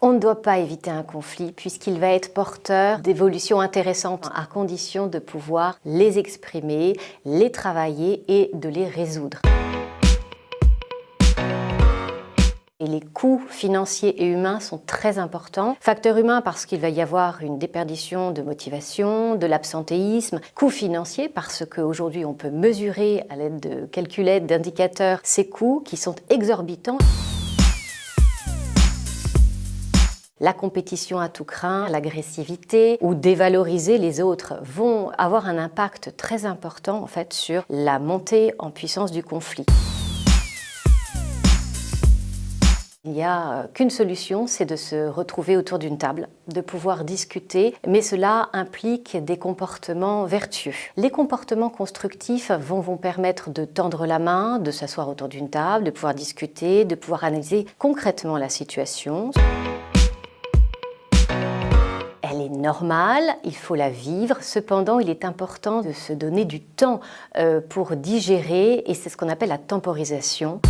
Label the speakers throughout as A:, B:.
A: On ne doit pas éviter un conflit puisqu'il va être porteur d'évolutions intéressantes à condition de pouvoir les exprimer, les travailler et de les résoudre. Et les coûts financiers et humains sont très importants. Facteur humain parce qu'il va y avoir une déperdition de motivation, de l'absentéisme. Coûts financiers parce qu'aujourd'hui on peut mesurer à l'aide de calculettes, d'indicateurs, ces coûts qui sont exorbitants. La compétition à tout crin, l'agressivité ou dévaloriser les autres vont avoir un impact très important en fait, sur la montée en puissance du conflit. Il n'y a qu'une solution, c'est de se retrouver autour d'une table, de pouvoir discuter, mais cela implique des comportements vertueux. Les comportements constructifs vont permettre de tendre la main, de s'asseoir autour d'une table, de pouvoir discuter, de pouvoir analyser concrètement la situation. Elle est normale, il faut la vivre, cependant il est important de se donner du temps pour digérer et c'est ce qu'on appelle la temporisation.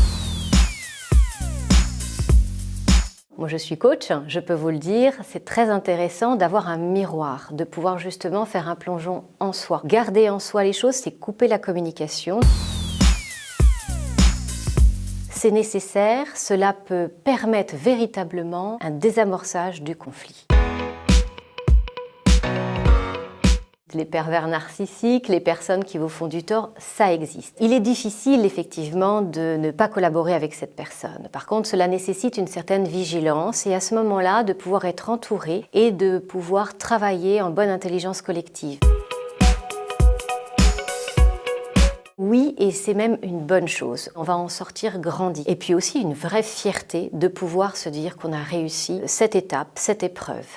A: Moi je suis coach, je peux vous le dire, c'est très intéressant d'avoir un miroir, de pouvoir justement faire un plongeon en soi. Garder en soi les choses, c'est couper la communication. C'est nécessaire, cela peut permettre véritablement un désamorçage du conflit. Les pervers narcissiques, les personnes qui vous font du tort, ça existe. Il est difficile effectivement de ne pas collaborer avec cette personne. Par contre, cela nécessite une certaine vigilance et à ce moment-là, de pouvoir être entouré et de pouvoir travailler en bonne intelligence collective. Oui, et c'est même une bonne chose. On va en sortir grandi. Et puis aussi une vraie fierté de pouvoir se dire qu'on a réussi cette étape, cette épreuve.